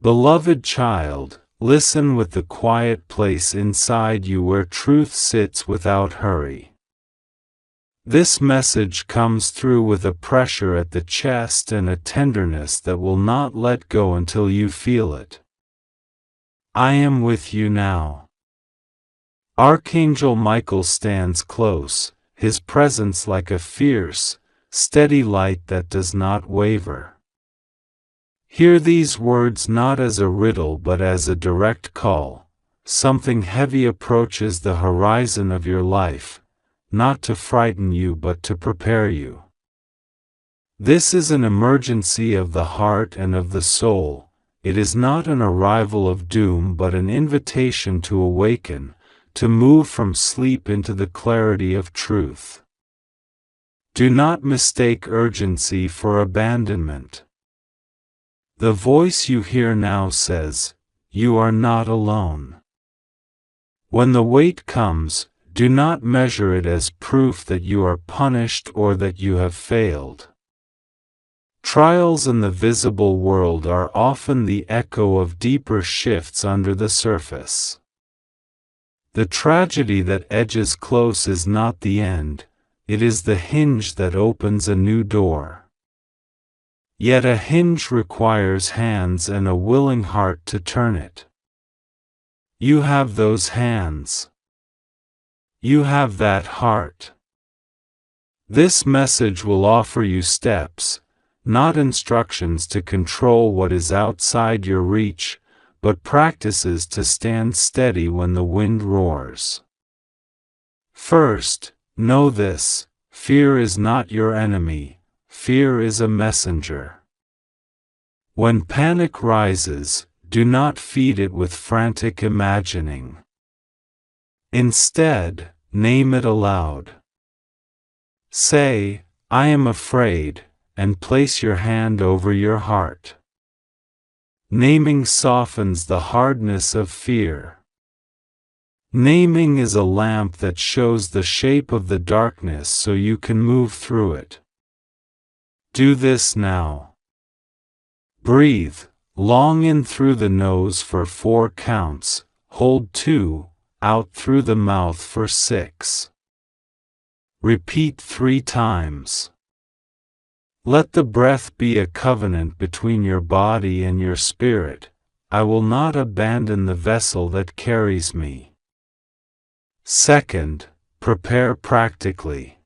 Beloved child, listen with the quiet place inside you where truth sits without hurry. This message comes through with a pressure at the chest and a tenderness that will not let go until you feel it. I am with you now. Archangel Michael stands close, his presence like a fierce, steady light that does not waver. Hear these words not as a riddle but as a direct call. Something heavy approaches the horizon of your life, not to frighten you but to prepare you. This is an emergency of the heart and of the soul. It is not an arrival of doom but an invitation to awaken, to move from sleep into the clarity of truth. Do not mistake urgency for abandonment. The voice you hear now says, "You are not alone." When the weight comes, do not measure it as proof that you are punished or that you have failed. Trials in the visible world are often the echo of deeper shifts under the surface. The tragedy that edges close is not the end, it is the hinge that opens a new door. Yet a hinge requires hands and a willing heart to turn it. You have those hands. You have that heart. This message will offer you steps, not instructions to control what is outside your reach, but practices to stand steady when the wind roars. First, know this: fear is not your enemy, fear is a messenger. When panic rises, do not feed it with frantic imagining. Instead, name it aloud. Say, "I am afraid," and place your hand over your heart. Naming softens the hardness of fear. Naming is a lamp that shows the shape of the darkness so you can move through it. Do this now. Breathe, long in through the nose for 4 counts, hold 2, out through the mouth for 6. Repeat 3 times. Let the breath be a covenant between your body and your spirit. I will not abandon the vessel that carries me. Second, prepare practically.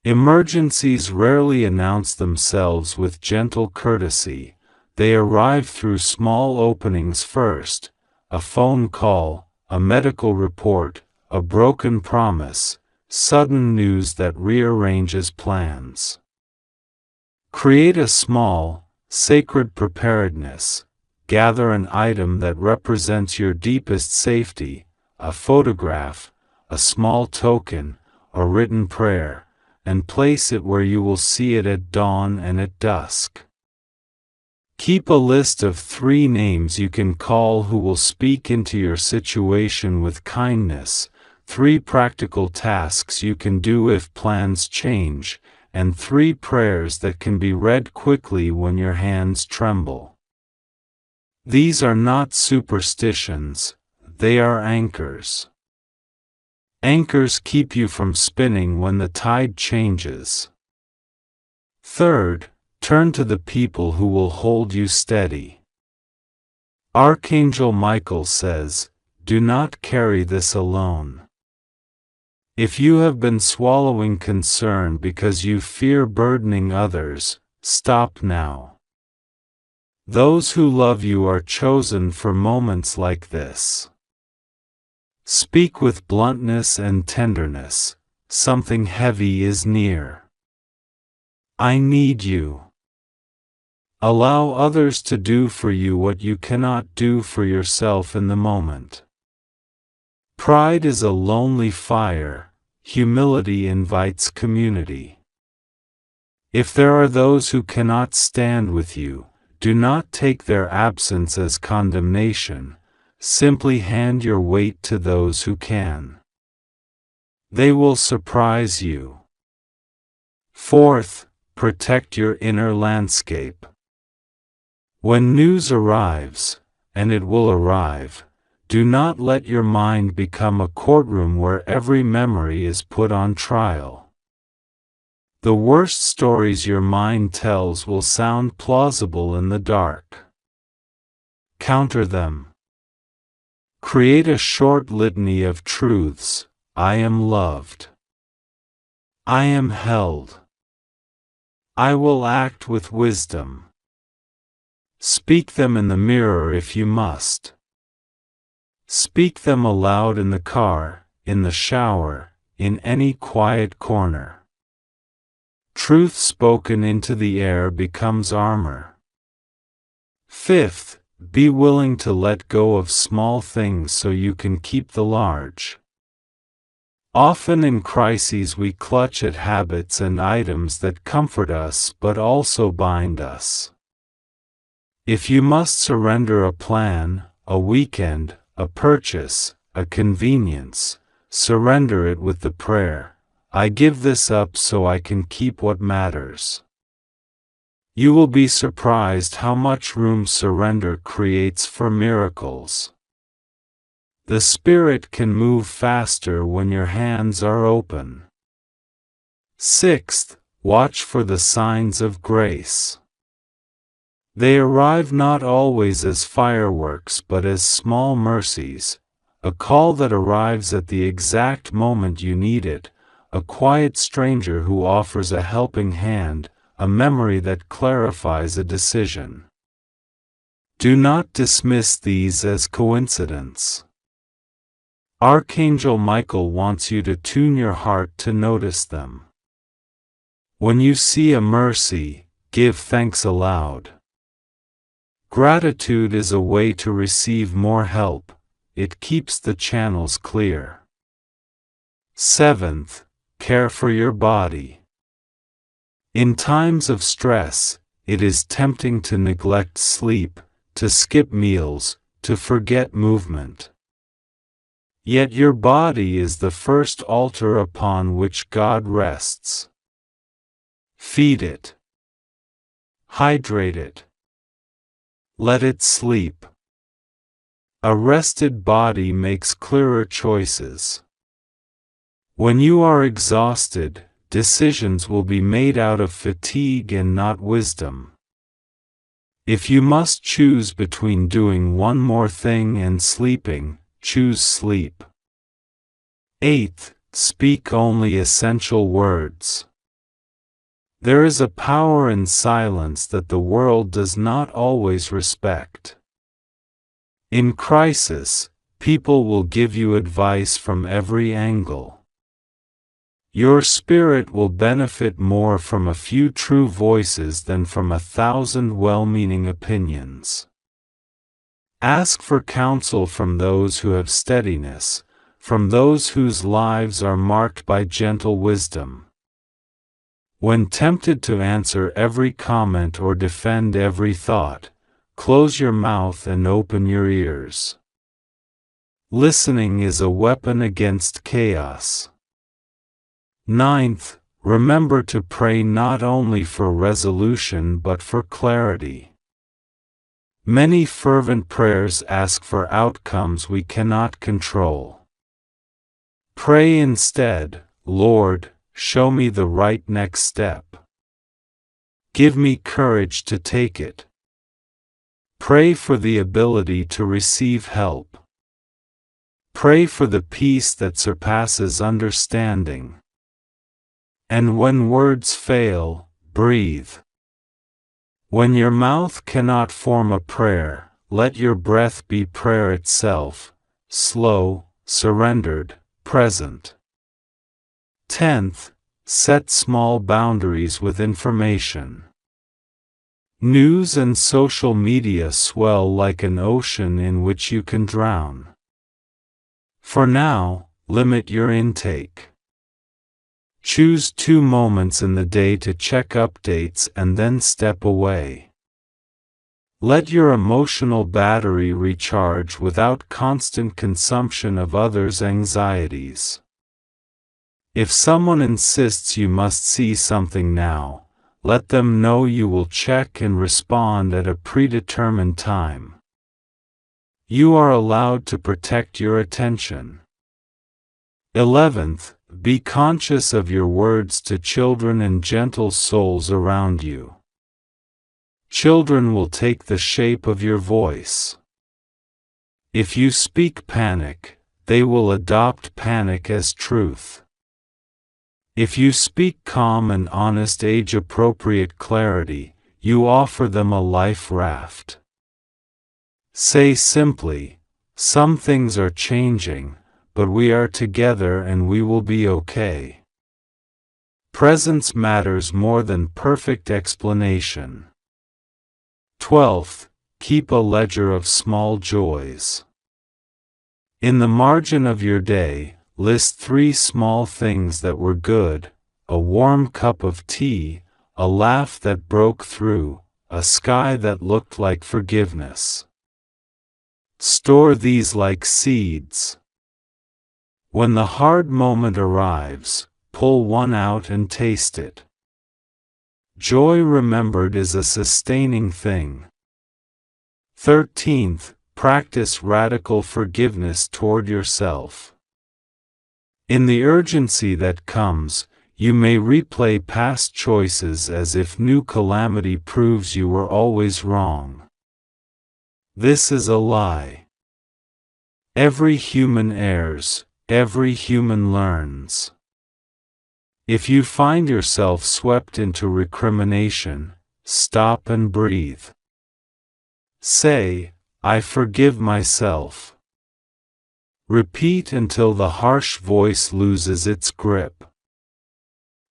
Emergencies rarely announce themselves with gentle courtesy. They arrive through small openings first: a phone call, a medical report, a broken promise, sudden news that rearranges plans. Create a small, sacred preparedness. Gather an item that represents your deepest safety: a photograph, a small token, a written prayer, and place it where you will see it at dawn and at dusk. Keep a list of 3 names you can call who will speak into your situation with kindness, 3 practical tasks you can do if plans change, and 3 prayers that can be read quickly when your hands tremble. These are not superstitions, they are anchors. Anchors keep you from spinning when the tide changes. Third, turn to the people who will hold you steady. Archangel Michael says, "Do not carry this alone." If you have been swallowing concern because you fear burdening others, stop now. Those who love you are chosen for moments like this. Speak with bluntness and tenderness. Something heavy is near. I need you. Allow others to do for you what you cannot do for yourself in the moment. Pride is a lonely fire. Humility invites community. If there are those who cannot stand with you, do not take their absence as condemnation. Simply hand your weight to those who can. They will surprise you. Fourth, protect your inner landscape. When news arrives, and it will arrive, do not let your mind become a courtroom where every memory is put on trial. The worst stories your mind tells will sound plausible in the dark. Counter them. Create a short litany of truths. I am loved. I am held. I will act with wisdom. Speak them in the mirror if you must. Speak them aloud in the car, in the shower, in any quiet corner. Truth spoken into the air becomes armor. Fifth, be willing to let go of small things so you can keep the large. Often in crises we clutch at habits and items that comfort us but also bind us. If you must surrender a plan, a weekend, a purchase, a convenience, surrender it with the prayer, I give this up so I can keep what matters. You will be surprised how much room surrender creates for miracles. The Spirit can move faster when your hands are open. Sixth, watch for the signs of grace. They arrive not always as fireworks but as small mercies, a call that arrives at the exact moment you need it, a quiet stranger who offers a helping hand, a memory that clarifies a decision. Do not dismiss these as coincidence. Archangel Michael wants you to tune your heart to notice them. When you see a mercy, give thanks aloud. Gratitude is a way to receive more help. It keeps the channels clear. Seventh, care for your body. In times of stress, it is tempting to neglect sleep, to skip meals, to forget movement. Yet your body is the first altar upon which God rests. Feed it. Hydrate it. Let it sleep. A rested body makes clearer choices. When you are exhausted, decisions will be made out of fatigue and not wisdom. If you must choose between doing one more thing and sleeping, choose sleep. Eighth, speak only essential words. There is a power in silence that the world does not always respect. In crisis, people will give you advice from every angle. Your spirit will benefit more from a few true voices than from 1,000 well-meaning opinions. Ask for counsel from those who have steadiness, from those whose lives are marked by gentle wisdom. When tempted to answer every comment or defend every thought, close your mouth and open your ears. Listening is a weapon against chaos. Ninth, remember to pray not only for resolution but for clarity. Many fervent prayers ask for outcomes we cannot control. Pray instead, Lord, show me the right next step. Give me courage to take it. Pray for the ability to receive help. Pray for the peace that surpasses understanding. And when words fail, breathe. When your mouth cannot form a prayer, let your breath be prayer itself, slow, surrendered, present. 10th, set small boundaries with information. News and social media swell like an ocean in which you can drown. For now, limit your intake. Choose 2 moments in the day to check updates and then step away. Let your emotional battery recharge without constant consumption of others' anxieties. If someone insists you must see something now, let them know you will check and respond at a predetermined time. You are allowed to protect your attention. 11th, be conscious of your words to children and gentle souls around you. Children will take the shape of your voice. If you speak panic, they will adopt panic as truth. If you speak calm and honest age-appropriate clarity, you offer them a life raft. Say simply, some things are changing, but we are together and we will be okay. Presence matters more than perfect explanation. 12th, keep a ledger of small joys. In the margin of your day, list 3 small things that were good: a warm cup of tea, a laugh that broke through, a sky that looked like forgiveness. Store these like seeds. When the hard moment arrives, pull one out and taste it. Joy remembered is a sustaining thing. 13th, practice radical forgiveness toward yourself. In the urgency that comes, you may replay past choices as if new calamity proves you were always wrong. This is a lie. Every human errs, every human learns. If you find yourself swept into recrimination, stop and breathe. Say, I forgive myself. Repeat until the harsh voice loses its grip.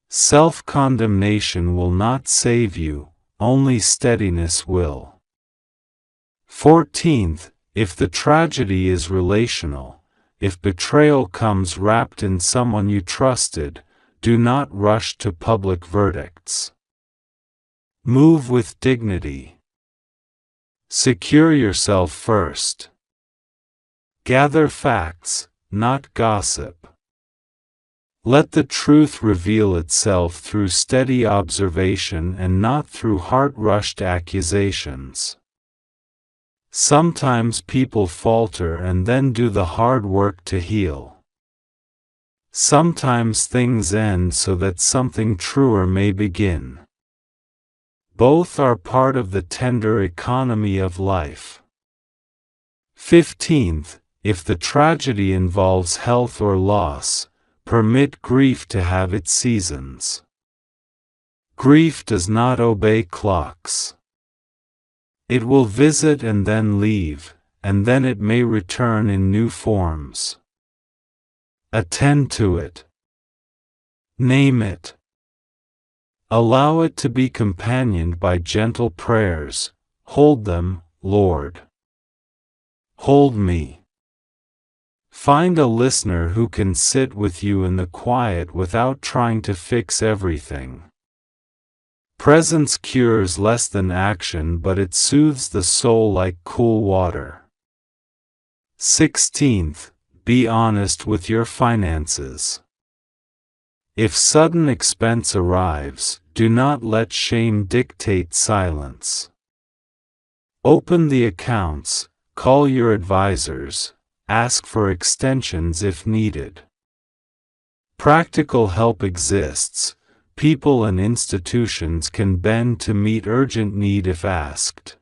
Self-condemnation will not save you, only steadiness will. 14th, if the tragedy is relational, if betrayal comes wrapped in someone you trusted, do not rush to public verdicts. Move with dignity. Secure yourself first. Gather facts, not gossip. Let the truth reveal itself through steady observation and not through heart-rushed accusations. Sometimes people falter and then do the hard work to heal. Sometimes things end so that something truer may begin. Both are part of the tender economy of life. 15th, if the tragedy involves health or loss, permit grief to have its seasons. Grief does not obey clocks. It will visit and then leave, and then it may return in new forms. Attend to it. Name it. Allow it to be companioned by gentle prayers. Hold them, Lord. Hold me. Find a listener who can sit with you in the quiet without trying to fix everything. Presence cures less than action, but it soothes the soul like cool water. 16th, be honest with your finances. If sudden expense arrives, do not let shame dictate silence. Open the accounts, call your advisors, ask for extensions if needed. Practical help exists. People and institutions can bend to meet urgent need if asked.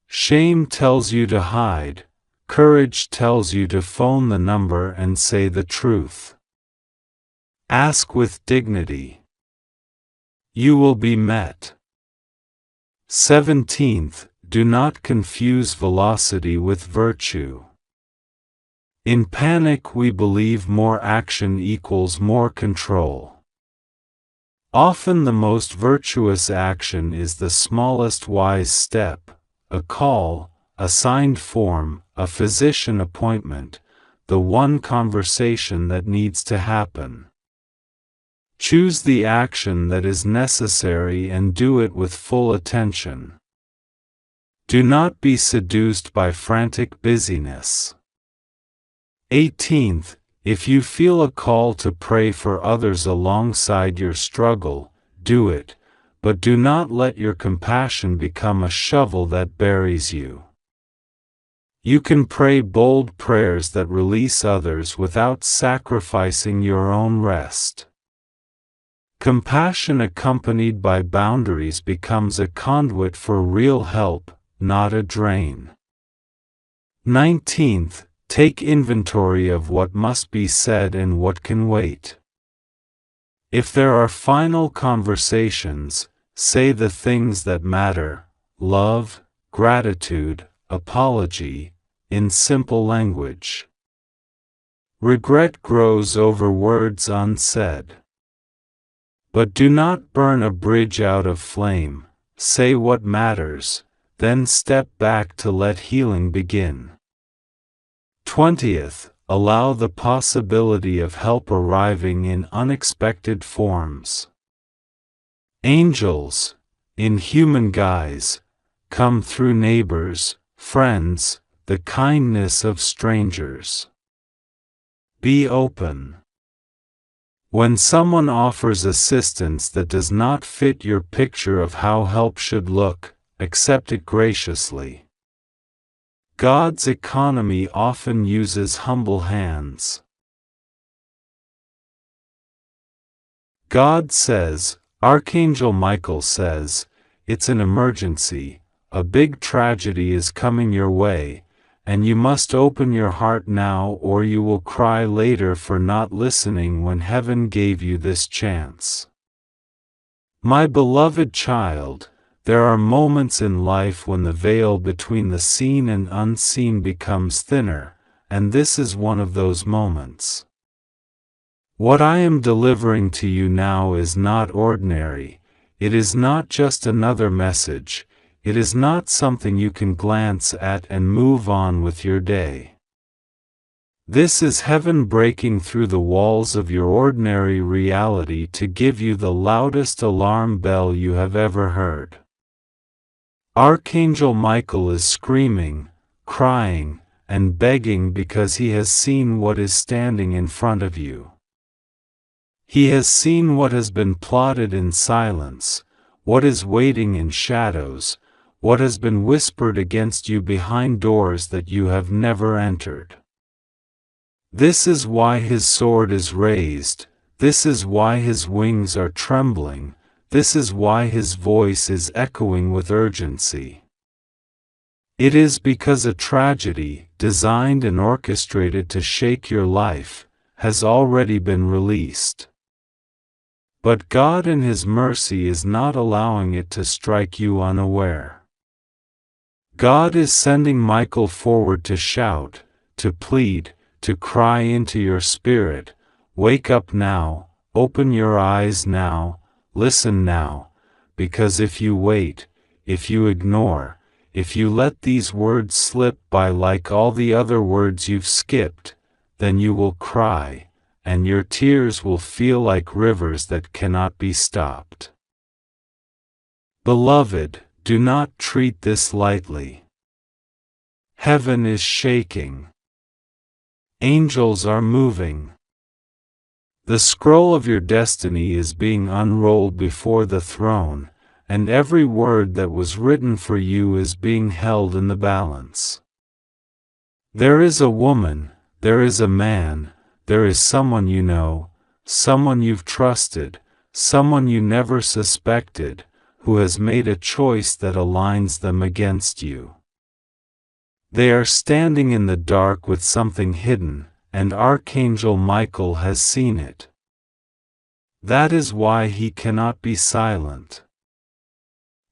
Shame tells you to hide. Courage tells you to phone the number and say the truth. Ask with dignity. You will be met. 17th, do not confuse velocity with virtue. In panic we believe more action equals more control. Often the most virtuous action is the smallest wise step: a call, a signed form, a physician appointment, the one conversation that needs to happen. Choose the action that is necessary and do it with full attention. Do not be seduced by frantic busyness. 18th, if you feel a call to pray for others alongside your struggle, do it, but do not let your compassion become a shovel that buries you. You can pray bold prayers that release others without sacrificing your own rest. Compassion accompanied by boundaries becomes a conduit for real help, not a drain. 19th, take inventory of what must be said and what can wait. If there are final conversations, say the things that matter: love, gratitude, apology, in simple language. Regret grows over words unsaid. But do not burn a bridge out of flame. Say what matters, then step back to let healing begin. 20th, allow the possibility of help arriving in unexpected forms. Angels, in human guise, come through neighbors, friends, the kindness of strangers. Be open. When someone offers assistance that does not fit your picture of how help should look, accept it graciously. God's economy often uses humble hands. God says, Archangel Michael says, it's an emergency, a big tragedy is coming your way, and you must open your heart now or you will cry later for not listening when heaven gave you this chance. My beloved child, there are moments in life when the veil between the seen and unseen becomes thinner, and this is one of those moments. What I am delivering to you now is not ordinary. It is not just another message. It is not something you can glance at and move on with your day. This is heaven breaking through the walls of your ordinary reality to give you the loudest alarm bell you have ever heard. Archangel Michael is screaming, crying, and begging because he has seen what is standing in front of you. He has seen what has been plotted in silence, what is waiting in shadows, what has been whispered against you behind doors that you have never entered. This is why his sword is raised, this is why his wings are trembling, this is why his voice is echoing with urgency. It is because a tragedy, designed and orchestrated to shake your life, has already been released. But God in His mercy is not allowing it to strike you unaware. God is sending Michael forward to shout, to plead, to cry into your spirit, wake up now, open your eyes now, listen now, because if you wait, if you ignore, if you let these words slip by like all the other words you've skipped, then you will cry, and your tears will feel like rivers that cannot be stopped. Beloved, do not treat this lightly. Heaven is shaking. Angels are moving. The scroll of your destiny is being unrolled before the throne, and every word that was written for you is being held in the balance. There is a woman, there is a man, there is someone you know, someone you've trusted, someone you never suspected, who has made a choice that aligns them against you. They are standing in the dark with something hidden, and Archangel Michael has seen it. That is why he cannot be silent.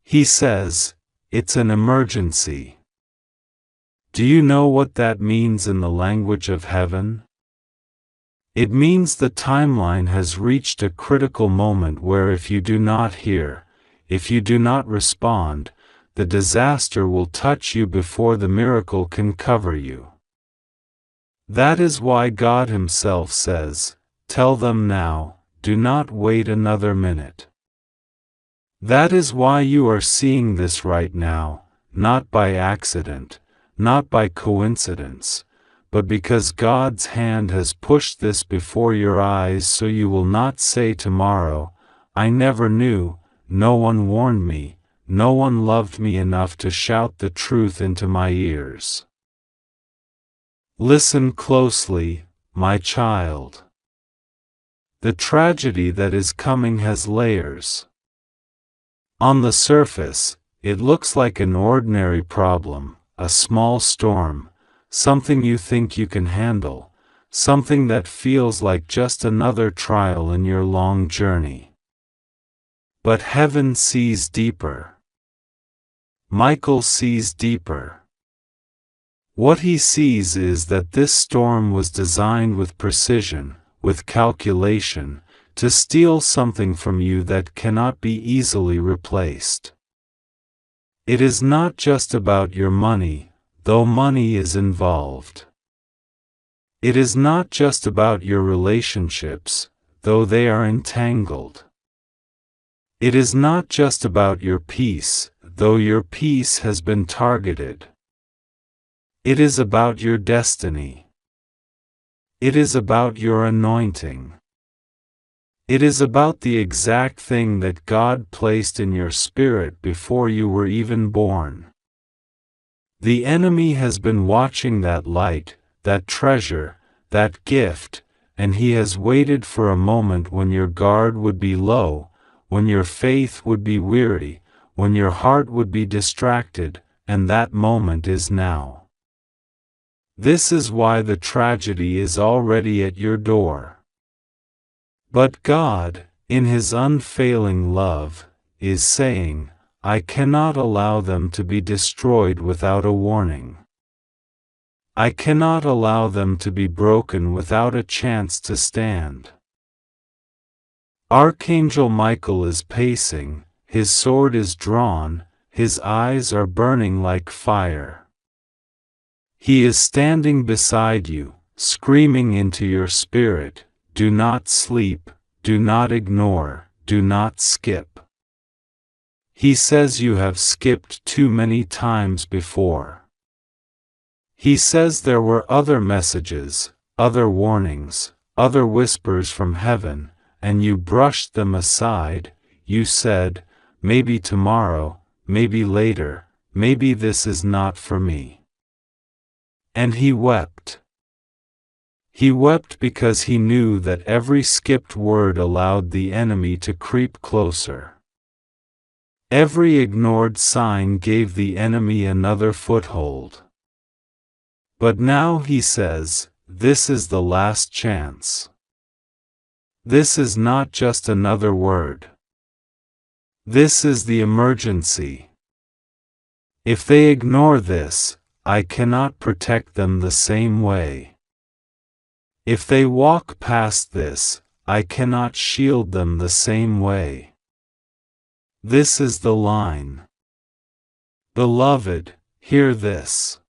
He says, it's an emergency. Do you know what that means in the language of heaven? It means the timeline has reached a critical moment where if you do not hear, if you do not respond, the disaster will touch you before the miracle can cover you. That is why God Himself says, tell them now, do not wait another minute. That is why you are seeing this right now, not by accident, not by coincidence, but because God's hand has pushed this before your eyes so you will not say tomorrow, I never knew, no one warned me, no one loved me enough to shout the truth into my ears. Listen closely, my child. The tragedy that is coming has layers. On the surface, it looks like an ordinary problem, a small storm, something you think you can handle, something that feels like just another trial in your long journey. But heaven sees deeper. Michael sees deeper. What he sees is that this storm was designed with precision, with calculation, to steal something from you that cannot be easily replaced. It is not just about your money, though money is involved. It is not just about your relationships, though they are entangled. It is not just about your peace, though your peace has been targeted. It is about your destiny. It is about your anointing. It is about the exact thing that God placed in your spirit before you were even born. The enemy has been watching that light, that treasure, that gift, and he has waited for a moment when your guard would be low, when your faith would be weary, when your heart would be distracted, and that moment is now. This is why the tragedy is already at your door. But God, in His unfailing love, is saying, I cannot allow them to be destroyed without a warning. I cannot allow them to be broken without a chance to stand. Archangel Michael is pacing, his sword is drawn, his eyes are burning like fire. He is standing beside you, screaming into your spirit, do not sleep, do not ignore, do not skip. He says you have skipped too many times before. He says there were other messages, other warnings, other whispers from heaven, and you brushed them aside. You said, maybe tomorrow, maybe later, maybe this is not for me. And he wept. He wept because he knew that every skipped word allowed the enemy to creep closer. Every ignored sign gave the enemy another foothold. But now he says, this is the last chance. This is not just another word. This is the emergency. If they ignore this, I cannot protect them the same way. If they walk past this, I cannot shield them the same way. This is the line. Beloved, hear this.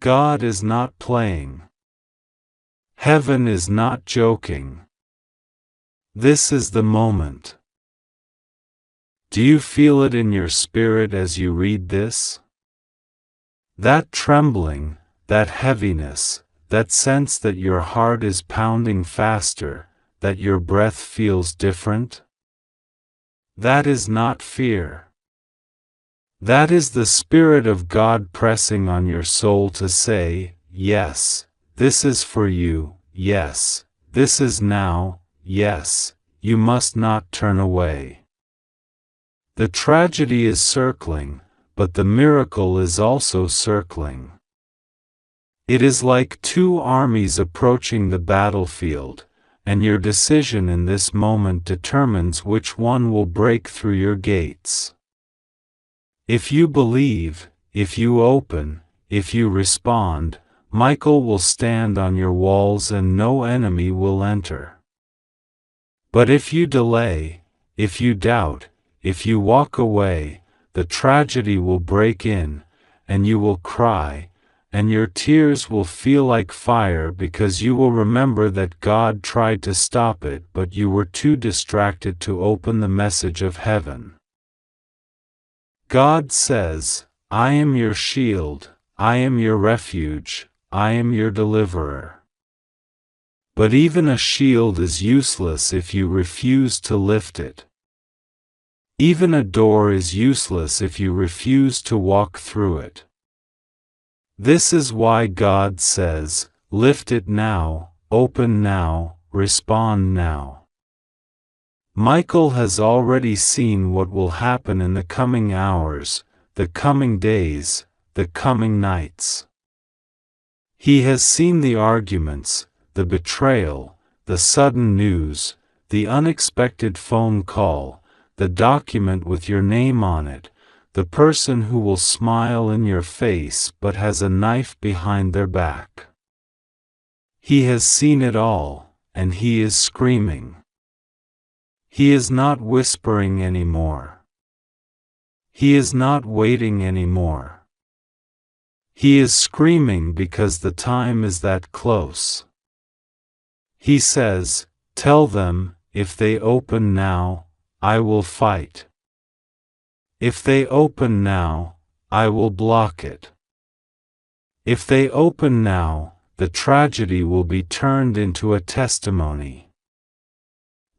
God is not playing. Heaven is not joking. This is the moment. Do you feel it in your spirit as you read this? That trembling, that heaviness, that sense that your heart is pounding faster, that your breath feels different? That is not fear. That is the Spirit of God pressing on your soul to say, yes, this is for you, yes, this is now, yes, you must not turn away. The tragedy is circling, but the miracle is also circling. It is like two armies approaching the battlefield, and your decision in this moment determines which one will break through your gates. If you believe, if you open, if you respond, Michael will stand on your walls and no enemy will enter. But if you delay, if you doubt, if you walk away, the tragedy will break in, and you will cry, and your tears will feel like fire because you will remember that God tried to stop it but you were too distracted to open the message of heaven. God says, I am your shield, I am your refuge, I am your deliverer. But even a shield is useless if you refuse to lift it. Even a door is useless if you refuse to walk through it. This is why God says, lift it now, open now, respond now. Michael has already seen what will happen in the coming hours, the coming days, the coming nights. He has seen the arguments, the betrayal, the sudden news, the unexpected phone call, the document with your name on it, the person who will smile in your face but has a knife behind their back. He has seen it all, and he is screaming. He is not whispering anymore. He is not waiting anymore. He is screaming because the time is that close. He says, tell them, if they open now, I will fight. If they open now, I will block it. If they open now, the tragedy will be turned into a testimony.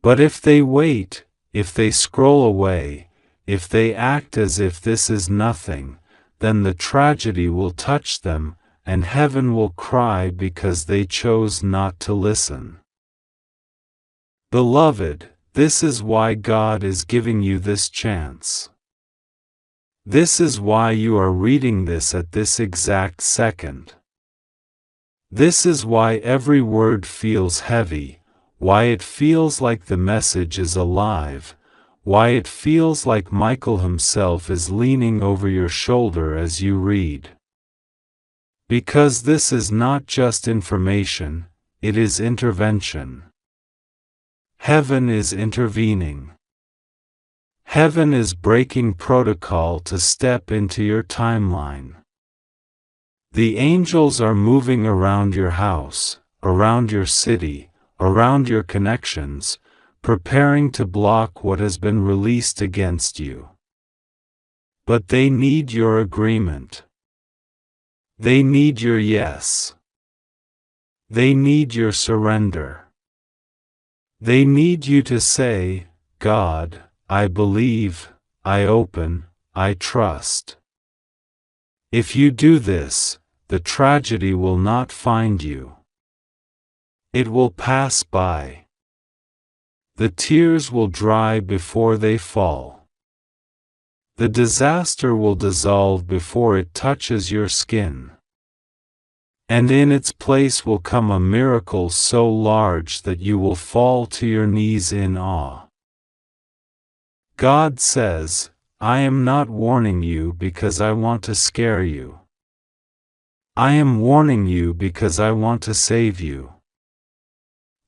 But if they wait, if they scroll away, if they act as if this is nothing, then the tragedy will touch them, and heaven will cry because they chose not to listen. Beloved, this is why God is giving you this chance. This is why you are reading this at this exact second. This is why every word feels heavy, why it feels like the message is alive, why it feels like Michael himself is leaning over your shoulder as you read. Because this is not just information, it is intervention. Heaven is intervening. Heaven is breaking protocol to step into your timeline. The angels are moving around your house, around your city, around your connections, preparing to block what has been released against you. But they need your agreement. They need your yes. They need your surrender. They need you to say, God, I believe, I open, I trust. If you do this, the tragedy will not find you. It will pass by. The tears will dry before they fall. The disaster will dissolve before it touches your skin. And in its place will come a miracle so large that you will fall to your knees in awe. God says, I am not warning you because I want to scare you. I am warning you because I want to save you.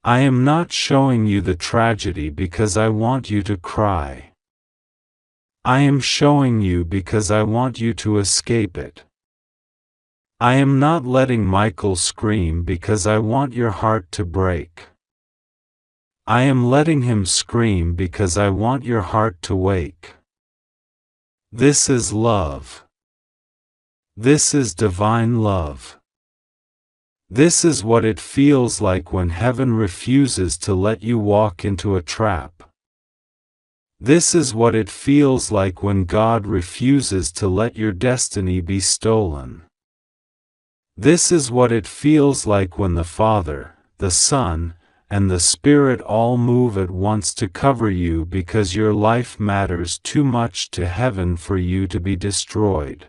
I am not showing you the tragedy because I want you to cry. I am showing you because I want you to escape it. I am not letting Michael scream because I want your heart to break. I am letting him scream because I want your heart to wake. This is love. This is divine love. This is what it feels like when heaven refuses to let you walk into a trap. This is what it feels like when God refuses to let your destiny be stolen. This is what it feels like when the Father, the Son, and the Spirit all move at once to cover you because your life matters too much to heaven for you to be destroyed.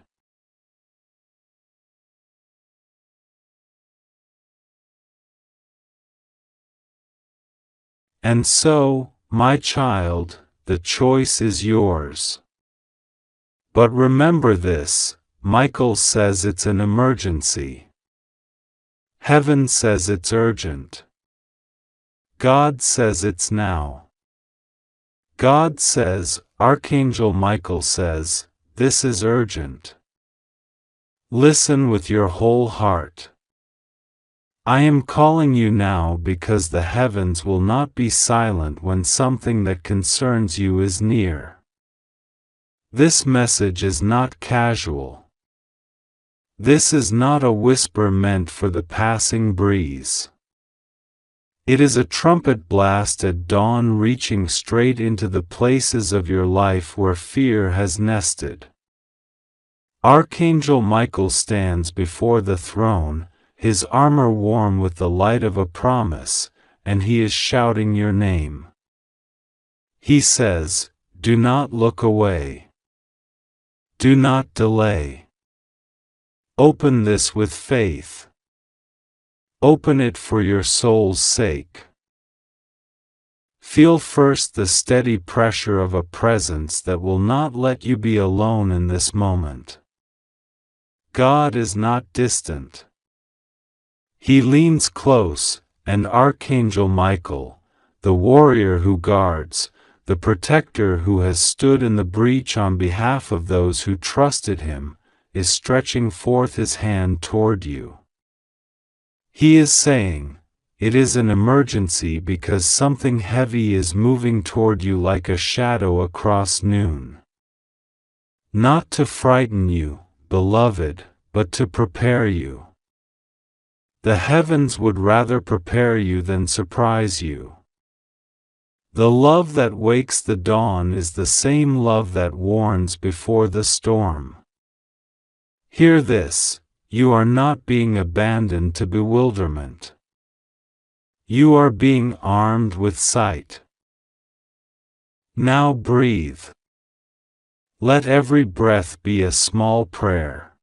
And so, my child, the choice is yours. But remember this, Michael says it's an emergency. Heaven says it's urgent. God says it's now. God says, Archangel Michael says, this is urgent. Listen with your whole heart. I am calling you now because the heavens will not be silent when something that concerns you is near. This message is not casual. This is not a whisper meant for the passing breeze. It is a trumpet blast at dawn, reaching straight into the places of your life where fear has nested. Archangel Michael stands before the throne, his armor warm with the light of a promise, and he is shouting your name. He says, "Do not look away. Do not delay. Open this with faith. Open it for your soul's sake." Feel first the steady pressure of a presence that will not let you be alone in this moment. God is not distant. He leans close, and Archangel Michael, the warrior who guards, the protector who has stood in the breach on behalf of those who trusted him, is stretching forth his hand toward you. He is saying, "It is an emergency because something heavy is moving toward you like a shadow across noon." Not to frighten you, beloved, but to prepare you. The heavens would rather prepare you than surprise you. The love that wakes the dawn is the same love that warns before the storm. Hear this: you are not being abandoned to bewilderment. You are being armed with sight. Now breathe. Let every breath be a small prayer.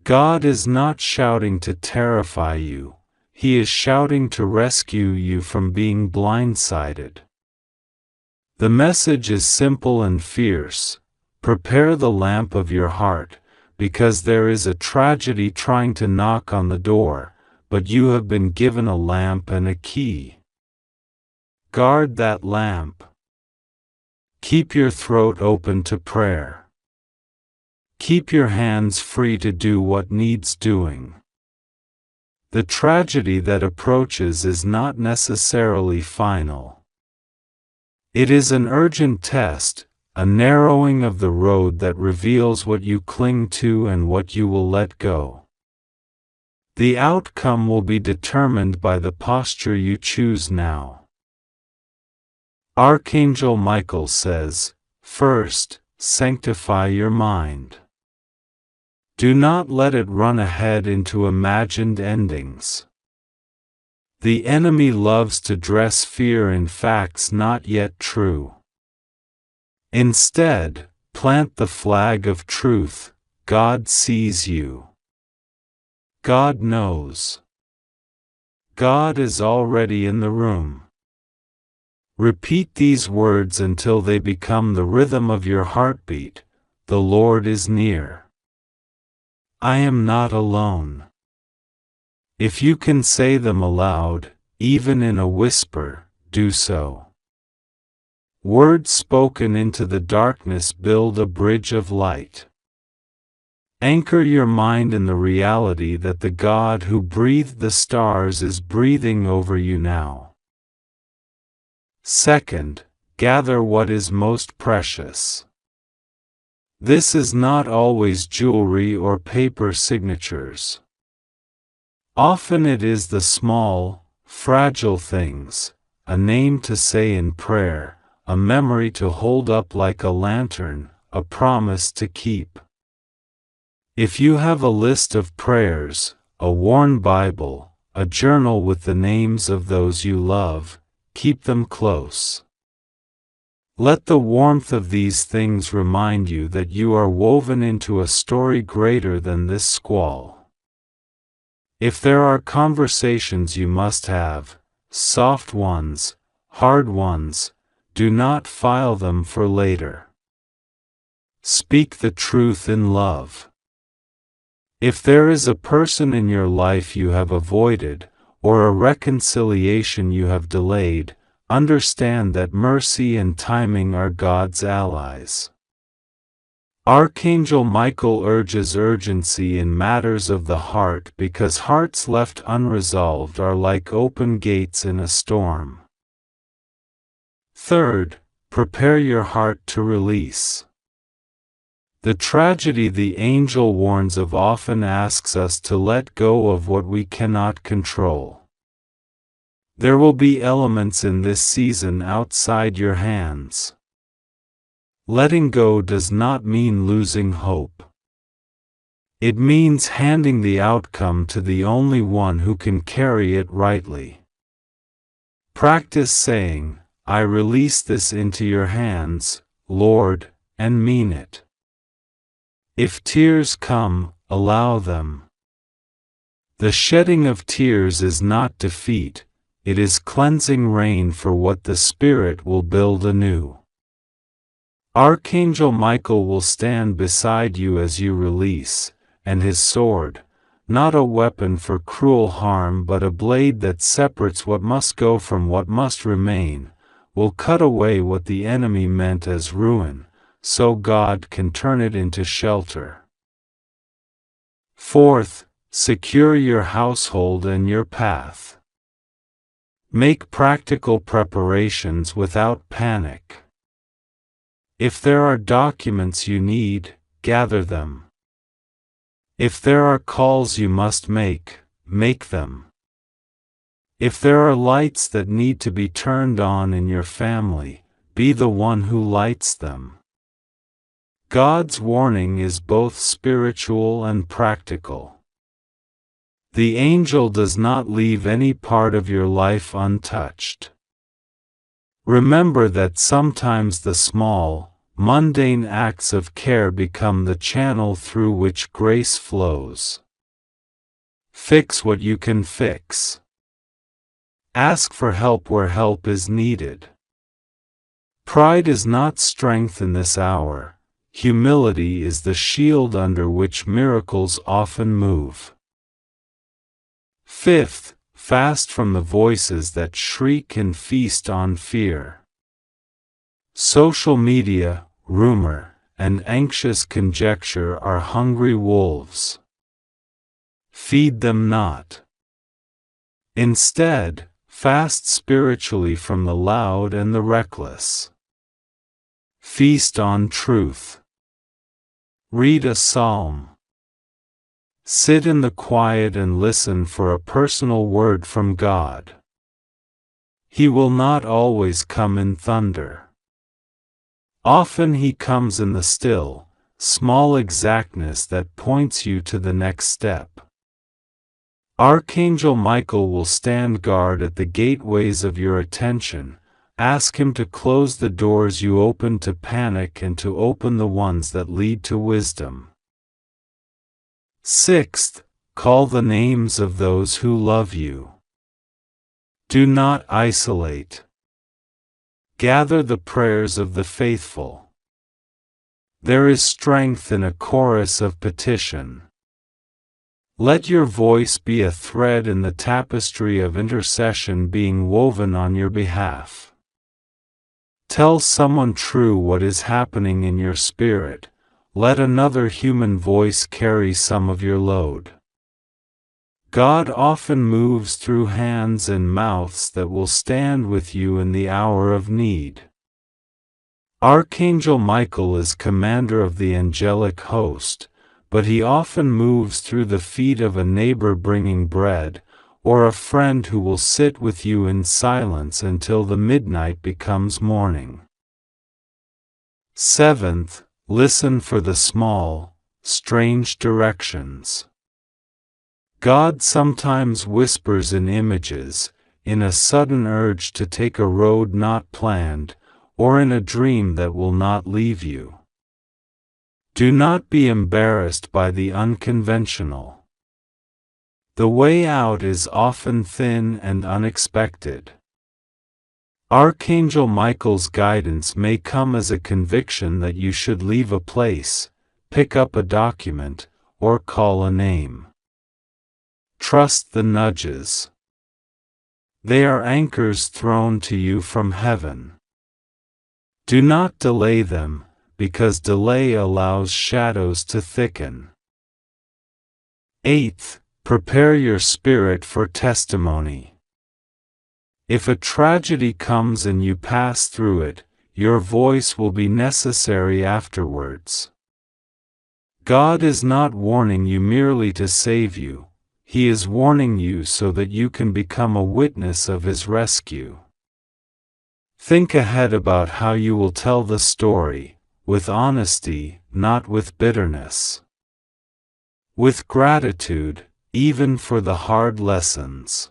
God is not shouting to terrify you, He is shouting to rescue you from being blindsided. The message is simple and fierce: prepare the lamp of your heart, because there is a tragedy trying to knock on the door, but you have been given a lamp and a key. Guard that lamp. Keep your throat open to prayer. Keep your hands free to do what needs doing. The tragedy that approaches is not necessarily final. It is an urgent test, a narrowing of the road that reveals what you cling to and what you will let go. The outcome will be determined by the posture you choose now. Archangel Michael says, first, sanctify your mind. Do not let it run ahead into imagined endings. The enemy loves to dress fear in facts not yet true. Instead, plant the flag of truth. God sees you. God knows. God is already in the room. Repeat these words until they become the rhythm of your heartbeat. The Lord is near. I am not alone. If you can say them aloud, even in a whisper, do so. Words spoken into the darkness build a bridge of light. Anchor your mind in the reality that the God who breathed the stars is breathing over you now. Second, gather what is most precious. This is not always jewelry or paper signatures. Often it is the small, fragile things, a name to say in prayer, a memory to hold up like a lantern, a promise to keep. If you have a list of prayers, a worn Bible, a journal with the names of those you love, keep them close. Let the warmth of these things remind you that you are woven into a story greater than this squall. If there are conversations you must have, soft ones, hard ones, do not file them for later. Speak the truth in love. If there is a person in your life you have avoided, or a reconciliation you have delayed, understand that mercy and timing are God's allies. Archangel Michael urges urgency in matters of the heart because hearts left unresolved are like open gates in a storm. Third, prepare your heart to release. The tragedy the angel warns of often asks us to let go of what we cannot control. There will be elements in this season outside your hands. Letting go does not mean losing hope. It means handing the outcome to the only one who can carry it rightly. Practice saying, "I release this into your hands, Lord," and mean it. If tears come, allow them. The shedding of tears is not defeat, it is cleansing rain for what the Spirit will build anew. Archangel Michael will stand beside you as you release, and his sword, not a weapon for cruel harm but a blade that separates what must go from what must remain, will cut away what the enemy meant as ruin, so God can turn it into shelter. Fourth, secure your household and your path. Make practical preparations without panic. If there are documents you need, gather them. If there are calls you must make, make them. If there are lights that need to be turned on in your family, be the one who lights them. God's warning is both spiritual and practical. The angel does not leave any part of your life untouched. Remember that sometimes the small, mundane acts of care become the channel through which grace flows. Fix what you can fix. Ask for help where help is needed. Pride is not strength in this hour. Humility is the shield under which miracles often move. Fifth, fast from the voices that shriek and feast on fear. Social media, rumor, and anxious conjecture are hungry wolves. Feed them not. Instead, fast spiritually from the loud and the reckless. Feast on truth. Read a psalm. Sit in the quiet and listen for a personal word from God. He will not always come in thunder. Often he comes in the still, small exactness that points you to the next step. Archangel Michael will stand guard at the gateways of your attention. Ask him to close the doors you open to panic and to open the ones that lead to wisdom. Sixth, call the names of those who love you. Do not isolate. Gather the prayers of the faithful. There is strength in a chorus of petition. Let your voice be a thread in the tapestry of intercession being woven on your behalf. Tell someone true what is happening in your spirit. Let another human voice carry some of your load. God often moves through hands and mouths that will stand with you in the hour of need. Archangel Michael is commander of the angelic host, but he often moves through the feet of a neighbor bringing bread, or a friend who will sit with you in silence until the midnight becomes morning. Seventh, listen for the small, strange directions. God sometimes whispers in images, in a sudden urge to take a road not planned, or in a dream that will not leave you. Do not be embarrassed by the unconventional. The way out is often thin and unexpected. Archangel Michael's guidance may come as a conviction that you should leave a place, pick up a document, or call a name. Trust the nudges. They are anchors thrown to you from heaven. Do not delay them, because delay allows shadows to thicken. Eighth, prepare your spirit for testimony. If a tragedy comes and you pass through it, your voice will be necessary afterwards. God is not warning you merely to save you, He is warning you so that you can become a witness of His rescue. Think ahead about how you will tell the story, with honesty, not with bitterness. With gratitude, even for the hard lessons.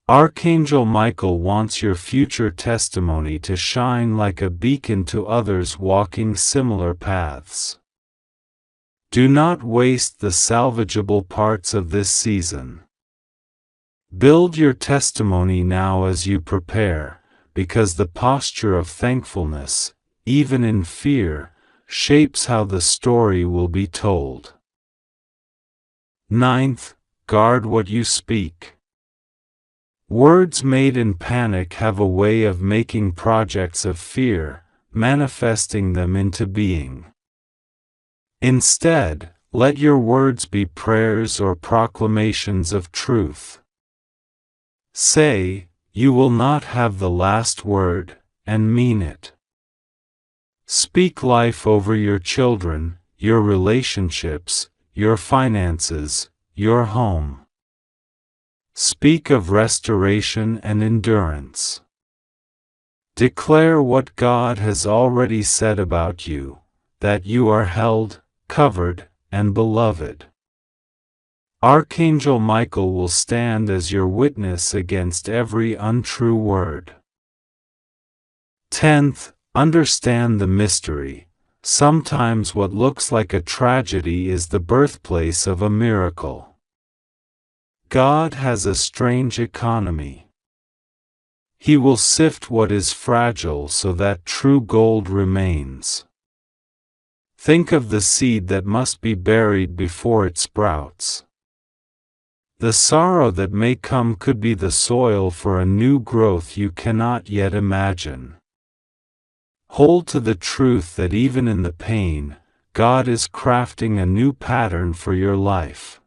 Archangel Michael wants your future testimony to shine like a beacon to others walking similar paths. Do not waste the salvageable parts of this season. Build your testimony now as you prepare, because the posture of thankfulness, even in fear, shapes how the story will be told. 9th, guard what you speak. Words made in panic have a way of making projects of fear, manifesting them into being. Instead, let your words be prayers or proclamations of truth. Say, "You will not have the last word," and mean it. Speak life over your children, your relationships, your finances, your home. Speak of restoration and endurance. Declare what God has already said about you, that you are held, covered, and beloved. Archangel Michael will stand as your witness against every untrue word. 10th, understand the mystery. Sometimes what looks like a tragedy is the birthplace of a miracle. God has a strange economy. He will sift what is fragile so that true gold remains. Think of the seed that must be buried before it sprouts. The sorrow that may come could be the soil for a new growth you cannot yet imagine. Hold to the truth that even in the pain, God is crafting a new pattern for your life.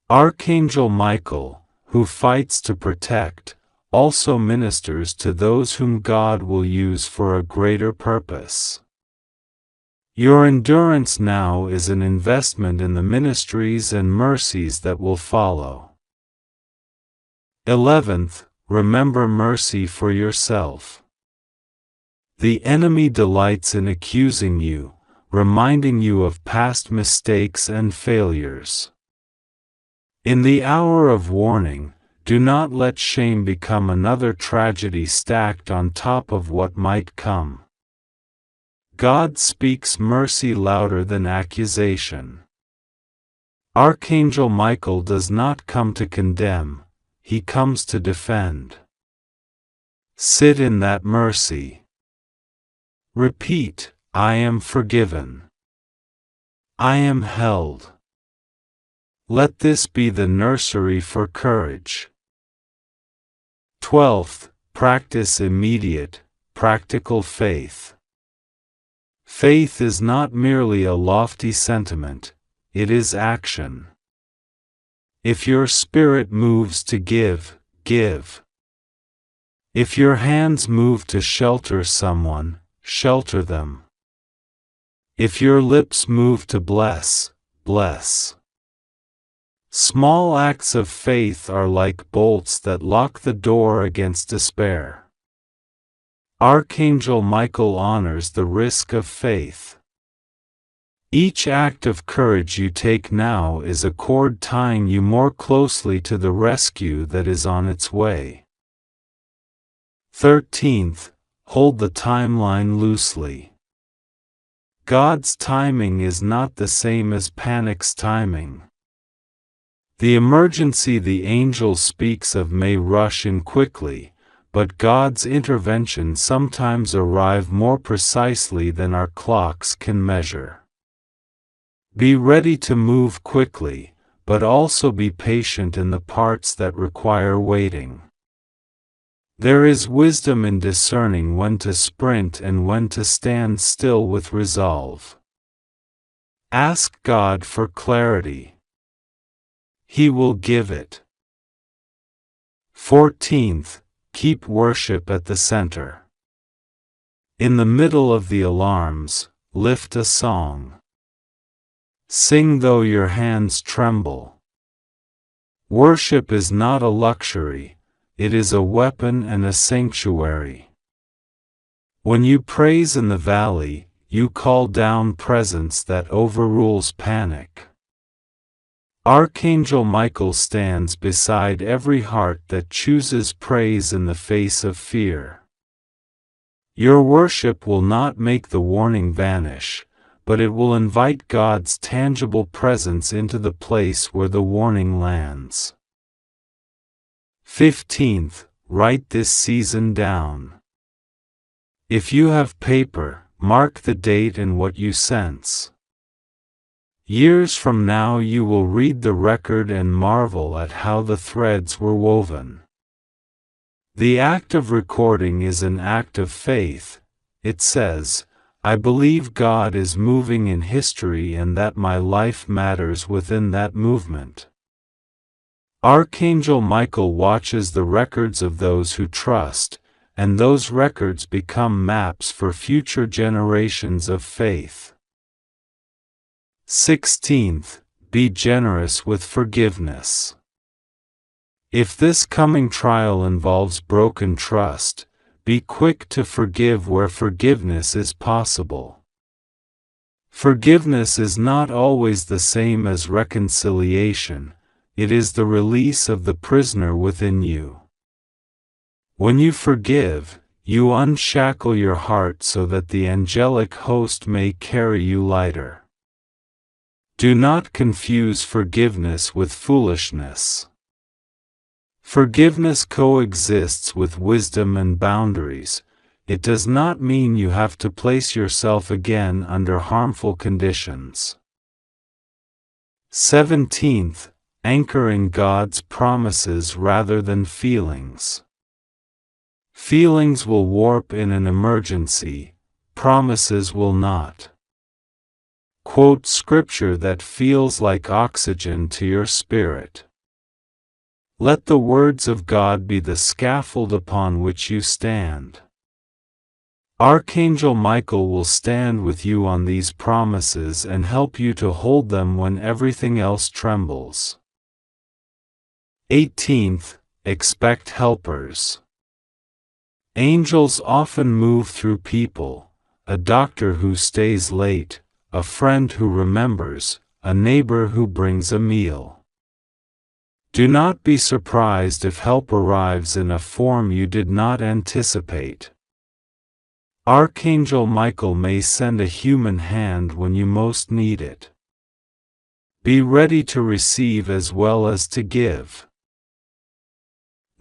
Archangel Michael, who fights to protect, also ministers to those whom God will use for a greater purpose. Your endurance now is an investment in the ministries and mercies that will follow. 11th, remember mercy for yourself. The enemy delights in accusing you, reminding you of past mistakes and failures. In the hour of warning, do not let shame become another tragedy stacked on top of what might come. God speaks mercy louder than accusation. Archangel Michael does not come to condemn, he comes to defend. Sit in that mercy. Repeat, I am forgiven. I am held. Let this be the nursery for courage. 12th, practice immediate, practical faith. Faith is not merely a lofty sentiment, it is action. If your spirit moves to give, give. If your hands move to shelter someone, shelter them. If your lips move to bless, bless. Small acts of faith are like bolts that lock the door against despair. Archangel Michael honors the risk of faith. Each act of courage you take now is a cord tying you more closely to the rescue that is on its way. 13th, hold the timeline loosely. God's timing is not the same as panic's timing. The emergency the angel speaks of may rush in quickly, but God's intervention sometimes arrive more precisely than our clocks can measure. Be ready to move quickly, but also be patient in the parts that require waiting. There is wisdom in discerning when to sprint and when to stand still with resolve. Ask God for clarity. He will give it. 14th, keep worship at the center. In the middle of the alarms, lift a song. Sing though your hands tremble. Worship is not a luxury, it is a weapon and a sanctuary. When you praise in the valley, you call down presence that overrules panic. Archangel Michael stands beside every heart that chooses praise in the face of fear. Your worship will not make the warning vanish, but it will invite God's tangible presence into the place where the warning lands. 15th, write this season down. If you have paper, mark the date and what you sense. Years from now you will read the record and marvel at how the threads were woven. The act of recording is an act of faith. It says, I believe God is moving in history and that my life matters within that movement. Archangel Michael watches the records of those who trust, and those records become maps for future generations of faith. 16th, be generous with forgiveness. If this coming trial involves broken trust, be quick to forgive where forgiveness is possible. Forgiveness is not always the same as reconciliation, it is the release of the prisoner within you. When you forgive, you unshackle your heart so that the angelic host may carry you lighter. Do not confuse forgiveness with foolishness. Forgiveness coexists with wisdom and boundaries. It does not mean you have to place yourself again under harmful conditions. 17th, anchoring God's promises rather than feelings. Feelings will warp in an emergency, promises will not. Quote scripture that feels like oxygen to your spirit. Let the words of God be the scaffold upon which you stand. Archangel Michael will stand with you on these promises and help you to hold them when everything else trembles. 18th, expect helpers. Angels often move through people, a doctor who stays late, a friend who remembers, a neighbor who brings a meal. Do not be surprised if help arrives in a form you did not anticipate. Archangel Michael may send a human hand when you most need it. Be ready to receive as well as to give.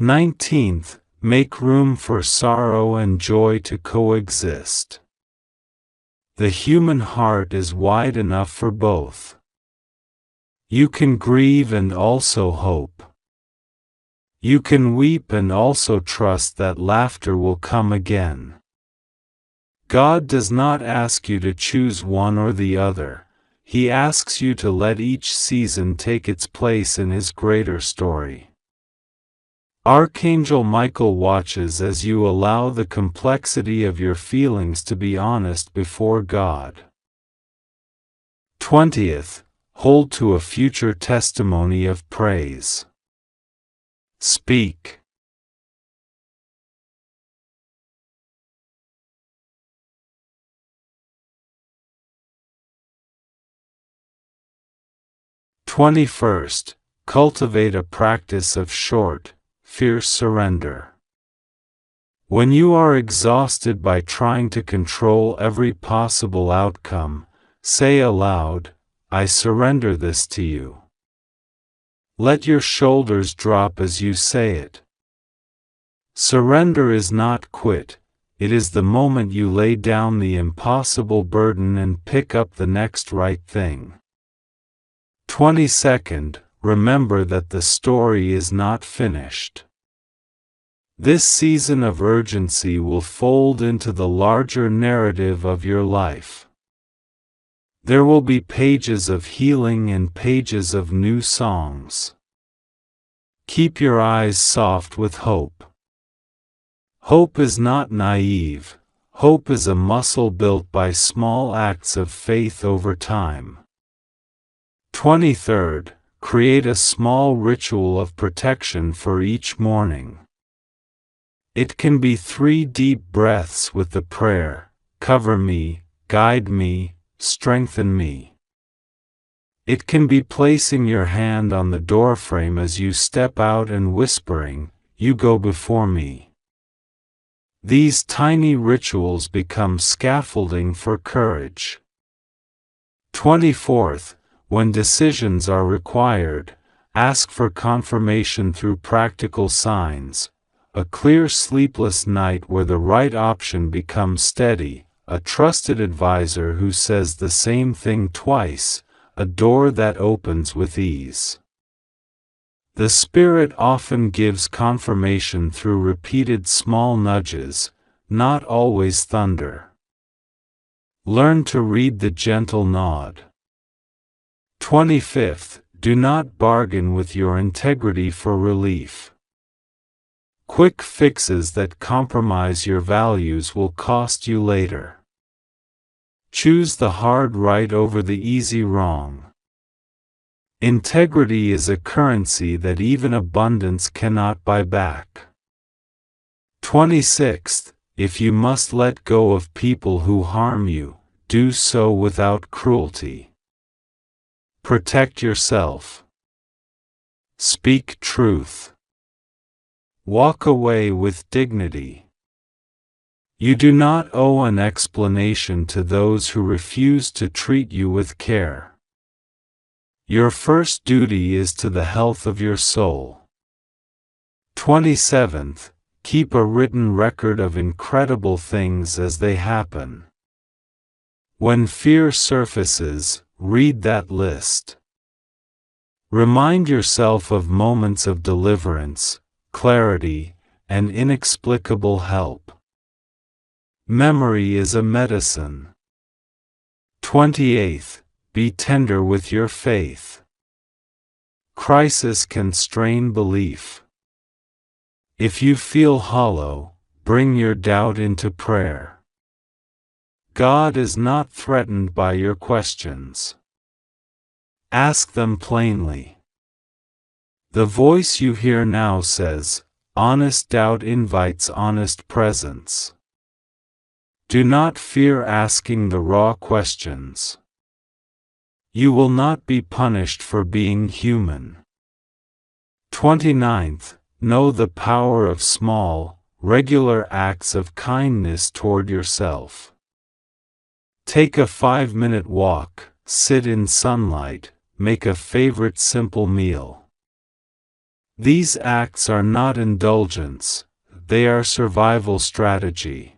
19th, make room for sorrow and joy to coexist. The human heart is wide enough for both. You can grieve and also hope. You can weep and also trust that laughter will come again. God does not ask you to choose one or the other. He asks you to let each season take its place in His greater story. Archangel Michael watches as you allow the complexity of your feelings to be honest before God. 20th, hold to a future testimony of praise. Speak. "21st, cultivate a practice of short, fierce surrender. When you are exhausted by trying to control every possible outcome, say aloud, I surrender this to you. Let your shoulders drop as you say it. Surrender is not quit, it is the moment you lay down the impossible burden and pick up the next right thing. 22nd, remember that the story is not finished. This season of urgency will fold into the larger narrative of your life. There will be pages of healing and pages of new songs. Keep your eyes soft with hope. Hope is not naive. Hope is a muscle built by small acts of faith over time. 23rd, create a small ritual of protection for each morning. It can be 3 deep breaths with the prayer, "Cover me, guide me, strengthen me." It can be placing your hand on the doorframe as you step out and whispering, "You go before me." These tiny rituals become scaffolding for courage. 24th, when decisions are required, ask for confirmation through practical signs. A clear sleepless night where the right option becomes steady, a trusted advisor who says the same thing twice, a door that opens with ease. The Spirit often gives confirmation through repeated small nudges, not always thunder. Learn to read the gentle nod. 25th, do not bargain with your integrity for relief. Quick fixes that compromise your values will cost you later. Choose the hard right over the easy wrong. Integrity is a currency that even abundance cannot buy back. 26th, if you must let go of people who harm you, do so without cruelty. Protect yourself. Speak truth. Walk away with dignity. You do not owe an explanation to those who refuse to treat you with care. Your first duty is to the health of your soul. 27th, keep a written record of incredible things as they happen. When fear surfaces, read that list. Remind yourself of moments of deliverance, clarity, and inexplicable help. Memory is a medicine. 28th, be tender with your faith. Crisis can strain belief. If you feel hollow, bring your doubt into prayer. God is not threatened by your questions. Ask them plainly. The voice you hear now says, "Honest doubt invites honest presence." Do not fear asking the raw questions. You will not be punished for being human. 29th, know the power of small, regular acts of kindness toward yourself. Take a 5-minute walk, sit in sunlight, make a favorite simple meal. These acts are not indulgence, they are survival strategy.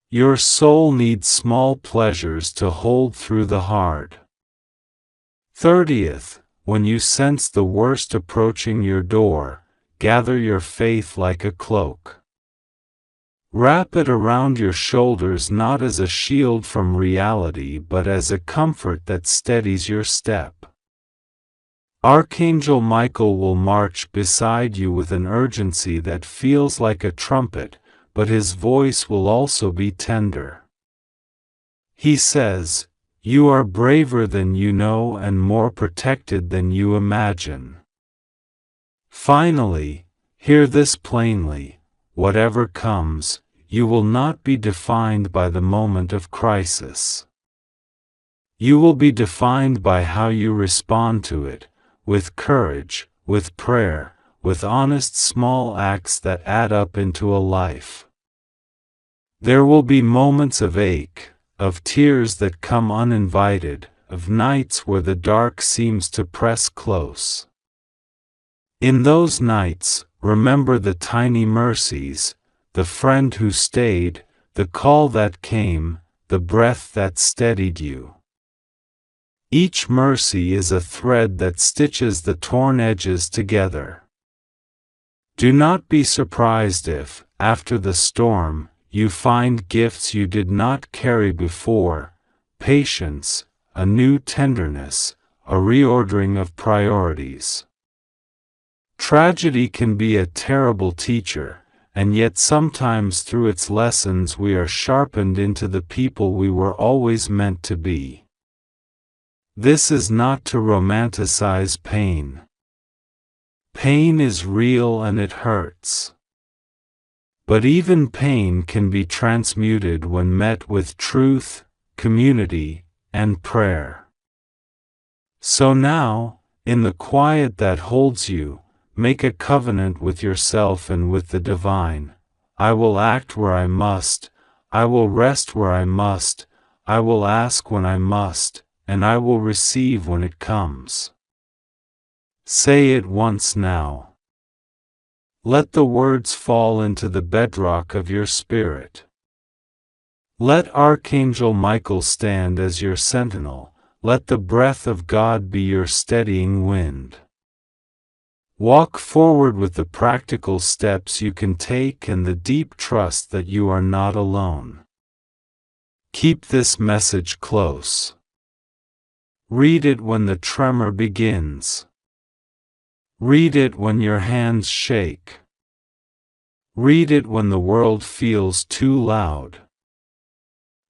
Your soul needs small pleasures to hold through the hard. 30th, when you sense the worst approaching your door, gather your faith like a cloak. Wrap it around your shoulders not as a shield from reality but as a comfort that steadies your step. Archangel Michael will march beside you with an urgency that feels like a trumpet, but his voice will also be tender. He says, "You are braver than you know and more protected than you imagine." Finally, hear this plainly, whatever comes, you will not be defined by the moment of crisis. You will be defined by how you respond to it, with courage, with prayer, with honest small acts that add up into a life. There will be moments of ache, of tears that come uninvited, of nights where the dark seems to press close. In those nights, remember the tiny mercies, the friend who stayed, the call that came, the breath that steadied you. Each mercy is a thread that stitches the torn edges together. Do not be surprised if, after the storm, you find gifts you did not carry before: patience, a new tenderness, a reordering of priorities. Tragedy can be a terrible teacher, and yet sometimes through its lessons we are sharpened into the people we were always meant to be. This is not to romanticize pain. Pain is real and it hurts. But even pain can be transmuted when met with truth, community, and prayer. So now, in the quiet that holds you, make a covenant with yourself and with the divine. I will act where I must, I will rest where I must, I will ask when I must, and I will receive when it comes. Say it once now. Let the words fall into the bedrock of your spirit. Let Archangel Michael stand as your sentinel. Let the breath of God be your steadying wind. Walk forward with the practical steps you can take and the deep trust that you are not alone. Keep this message close. Read it when the tremor begins. Read it when your hands shake. Read it when the world feels too loud.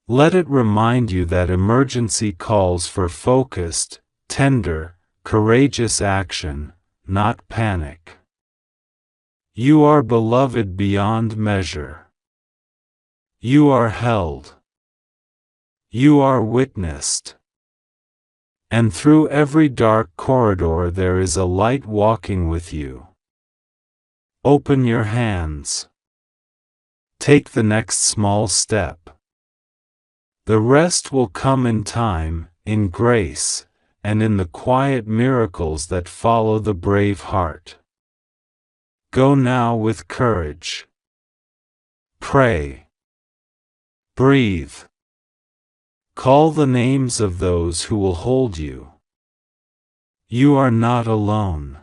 Let it remind you that emergency calls for focused, tender, courageous action, not panic. You are beloved beyond measure. You are held. You are witnessed. And through every dark corridor there is a light walking with you. Open your hands. Take the next small step. The rest will come in time, in grace, and in the quiet miracles that follow the brave heart. Go now with courage. Pray. Breathe. Call the names of those who will hold you. You are not alone.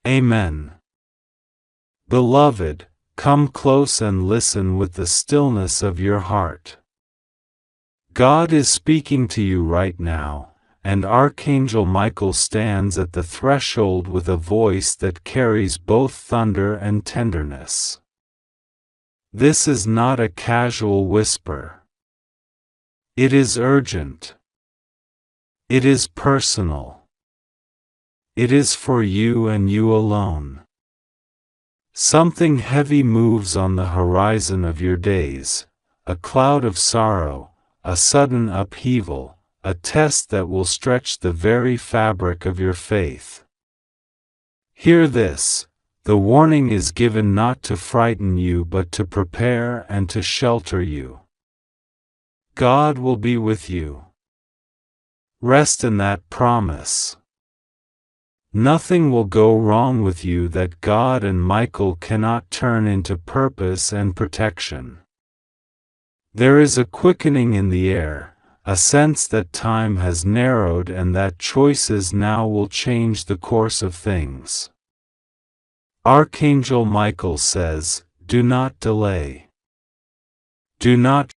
Amen. Beloved, come close and listen with the stillness of your heart. God is speaking to you right now, and Archangel Michael stands at the threshold with a voice that carries both thunder and tenderness. This is not a casual whisper. It is urgent. It is personal. It is for you and you alone. Something heavy moves on the horizon of your days, a cloud of sorrow, a sudden upheaval, a test that will stretch the very fabric of your faith. Hear this, the warning is given not to frighten you but to prepare and to shelter you. God will be with you. Rest in that promise. Nothing will go wrong with you that God and Michael cannot turn into purpose and protection. There is a quickening in the air, a sense that time has narrowed and that choices now will change the course of things. Archangel Michael says, do not delay. Do not